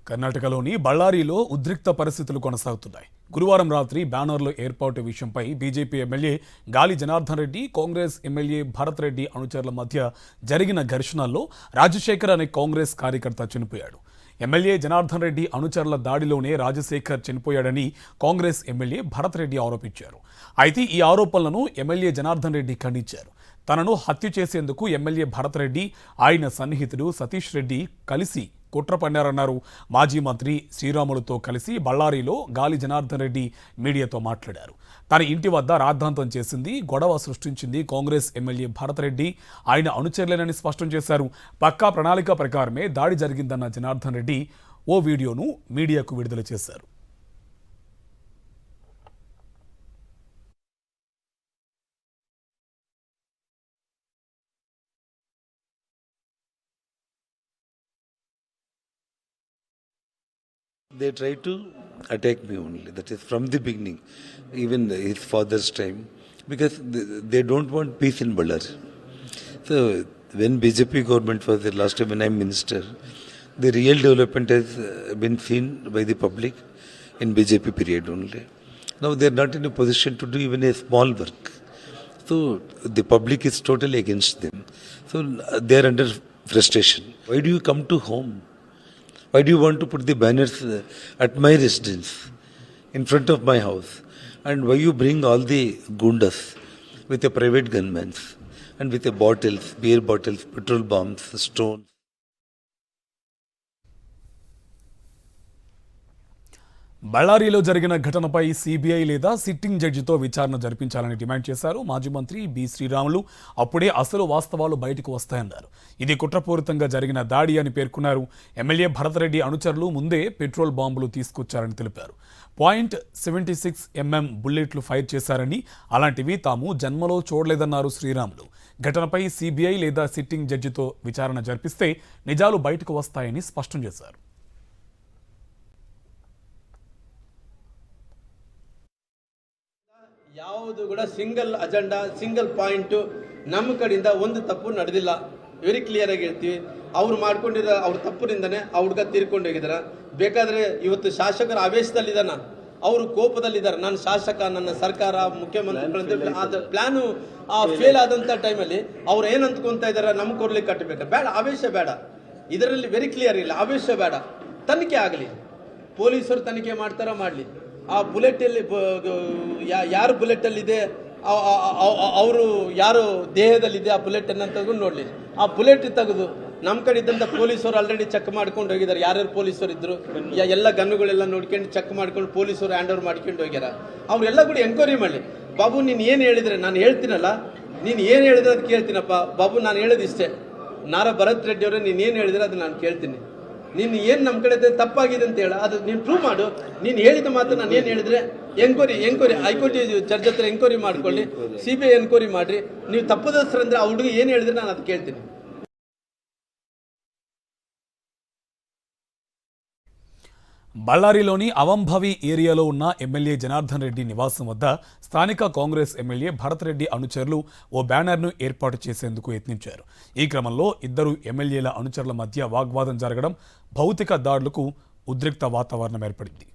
కర్ణాటకలోని బళ్ళారిలో ఉద్రిక్త పరిస్థితులు కొనసాగుతున్నాయి. గురువారం రాత్రి బ్యానర్ల ఏర్పాటు విషయంపై బీజేపీ ఎమ్మెల్యే గాలి జనార్దన్ రెడ్డి, కాంగ్రెస్ ఎమ్మెల్యే భరత్ రెడ్డి అనుచరుల మధ్య జరిగిన ఘర్షణల్లో రాజశేఖర్ అనే కాంగ్రెస్ కార్యకర్త చనిపోయాడు. ఎమ్మెల్యే జనార్దన్ రెడ్డి అనుచరుల దాడిలోనే రాజశేఖర్ చనిపోయాడని కాంగ్రెస్ ఎమ్మెల్యే భరత్ రెడ్డి ఆరోపించారు. అయితే ఈ ఆరోపణలను ఎమ్మెల్యే జనార్దన్ రెడ్డి ఖండించారు. తనను హత్య చేసేందుకు ఎమ్మెల్యే భరత్ రెడ్డి, ఆయన సన్నిహితుడు సతీష్ రెడ్డి కలిసి కుట్ర పన్నారన్నారు. మాజీ మంత్రి శ్రీరాములుతో కలిసి బళ్ళారిలో గాలి జనార్దన్ రెడ్డి మీడియాతో మాట్లాడారు. తన ఇంటి వద్ద రాద్ధాంతం చేసింది, గొడవ సృష్టించింది కాంగ్రెస్ ఎమ్మెల్యే భరత్ రెడ్డి, ఆయన అనుచరులేనని స్పష్టం చేశారు. పక్కా ప్రణాళిక ప్రకారమే దాడి జరిగిందన్న జనార్దన్ రెడ్డి ఓ వీడియోను మీడియాకు విడుదల చేశారు. They try to attack me only. That is from the beginning, even his father's time, because they don't want peace in Ballari. So when BJP government was there last time when I'm minister, the real development has been seen by the public in BJP period only. Now they are not in a position to do even a small work. So the public is totally against them. So they are under frustration. Why do you come to home? Why do you want to put the banners at my residence, in front of my house? And why you bring all the gundas with a private gunmen and with the bottles, beer bottles, petrol bombs, stones? బళ్ళారిలో జరిగిన ఘటనపై CBI లేదా sitting జడ్జితో విచారణ జరిపించాలని demand చేశారు మాజీ మంత్రి B Sriramulu. అప్పుడే అసలు వాస్తవాలు బయటకు వస్తాయన్నారు. ఇది కుట్రపూరితంగా జరిగిన దాడి అని పేర్కొన్నారు. ఎమ్మెల్యే భరత్ రెడ్డి అనుచరులు ముందే పెట్రోల్ బాంబులు తీసుకొచ్చారని తెలిపారు. .76 mm బుల్లెట్లు ఫైర్ చేశారని, అలాంటివి తాము జన్మలో చూడలేదన్నారు శ్రీరాములు. ఘటనపై సీబీఐ లేదా సిట్టింగ్ జడ్జితో విచారణ జరిపిస్తే నిజాలు బయటకు వస్తాయని స్పష్టం చేశారు. ಯಾವುದು ಕೂಡ ಸಿಂಗಲ್ ಅಜೆಂಡಾ, ಸಿಂಗಲ್ ಪಾಯಿಂಟ್ ನಮ್ಮ ಕಡೆಯಿಂದ ಒಂದು ತಪ್ಪು ನಡೆದಿಲ್ಲ. ವೆರಿ ಕ್ಲಿಯರ್ ಆಗಿ ಹೇಳ್ತೀವಿ. ಅವ್ರು ಮಾಡ್ಕೊಂಡಿರೋ ಅವ್ರ ತಪ್ಪಿನಿಂದನೇ ಆ ಹುಡುಗ ತೀರ್ಕೊಂಡು ಹೋಗಿದಾರ. ಬೇಕಾದ್ರೆ ಇವತ್ತು ಶಾಸಕರ ಆವೇಶದಲ್ಲಿದ್ದಾನ, ಅವರು ಕೋಪದಲ್ಲಿದ್ದಾರೆ. ನನ್ನ ಶಾಸಕ, ನನ್ನ ಸರ್ಕಾರ, ಮುಖ್ಯಮಂತ್ರಿಗಳು ಪ್ಲಾನು ಫೇಲ್ ಆದಂಥ ಟೈಮಲ್ಲಿ ಅವ್ರು ಏನು ಅಂದ್ಕೊಂತ ಇದ್ದಾರೆ, ನಮ್ಗೆ ಕೊಡ್ಲಿಕ್ಕೆ ಕಟ್ಟಬೇಕು. ಬೇಡ, ಆವೇಶ ಬೇಡ. ಇದರಲ್ಲಿ ವೆರಿ ಕ್ಲಿಯರ್ ಇಲ್ಲ, ಆವೇಶ ಬೇಡ. ತನಿಖೆ ಆಗಲಿ, ಪೊಲೀಸರು ತನಿಖೆ ಮಾಡ್ತಾರ ಮಾಡಲಿ. ಆ ಬುಲೆಟಲ್ಲಿ ಯಾರು ಬುಲೆಟಲ್ಲಿದೆ, ಅವರು ಯಾರು ದೇಹದಲ್ಲಿದೆ ಆ ಬುಲೆಟ್ ಅನ್ನ ತೆಗೆದು ನೋಡಲಿ. ಆ ಬುಲೆಟ್ ತೆಗೆದು ನಮ್ಮ ಕಡೆ ಇದ್ದಂಥ ಪೊಲೀಸರು ಆಲ್ರೆಡಿ ಚೆಕ್ ಮಾಡ್ಕೊಂಡು ಹೋಗಿದ್ದಾರೆ. ಯಾರ್ಯಾರು ಪೊಲೀಸರು ಇದ್ರು ಎಲ್ಲ ಗನ್ನುಗಳೆಲ್ಲ ನೋಡ್ಕೊಂಡು ಚೆಕ್ ಮಾಡ್ಕೊಂಡು ಪೊಲೀಸರು ಹ್ಯಾಂಡ್ ಓವರ್ ಮಾಡ್ಕೊಂಡು ಹೋಗ್ಯಾರ. ಅವರೆಲ್ಲ ಕೂಡ ಎಂಕ್ವೈರಿ ಮಾಡಲಿ. ಬಾಬು ನೀನು ಏನು ಹೇಳಿದ್ರೆ ನಾನು ಹೇಳ್ತೀನಲ್ಲ, ನೀನು ಏನು ಹೇಳಿದ್ರೆ ಅದು ಕೇಳ್ತೀನಪ್ಪ. ಬಾಬು ನಾನು ಹೇಳೋದಿಷ್ಟೇ, ನಾರಾ ಭರತ್ ರೆಡ್ಡಿ ಅವರೇ ನೀನು ಏನು ಹೇಳಿದ್ರೆ ಅದು ನಾನು ಕೇಳ್ತೀನಿ. ನೀನು ಏನು ನಮ್ಮ ಕಡೆ ತಪ್ಪಾಗಿದೆ ಅಂತ ಹೇಳ, ಅದು ನೀನು ಪ್ರೂವ್ ಮಾಡು. ನೀನು ಹೇಳಿದ ಮಾತು ನಾನು ಏನು ಹೇಳಿದ್ರೆ ಎಂಕ್ವೈರಿ ಹೈಕೋರ್ಟ್ ಜಡ್ಜ್ ಹತ್ರ ಎಂಕ್ವೈರಿ ಮಾಡ್ಕೊಳ್ಳಿ, ಸಿಬಿಐ ಎನ್ಕ್ವೈರಿ ಮಾಡಿರಿ. ನೀವು ತಪ್ಪದಸ್ತ್ರಂದ್ರೆ ಆ ಹುಡುಗಿ ಏನು ಹೇಳಿದ್ರೆ ನಾನು ಅದು ಕೇಳ್ತೀನಿ. బళ్ళారిలోని అవంభవి ఏరియాలో ఉన్న ఎమ్మెల్యే జనార్దన్ రెడ్డి నివాసం వద్ద స్థానిక కాంగ్రెస్ ఎమ్మెల్యే భరత్ రెడ్డి అనుచరులు ఓ బ్యానర్ను ఏర్పాటు చేసేందుకు యత్నించారు. ఈ క్రమంలో ఇద్దరు ఎమ్మెల్యేల అనుచరుల మధ్య వాగ్వాదం జరగడం, భౌతిక దాడులకు ఉద్రిక్త వాతావరణం ఏర్పడింది.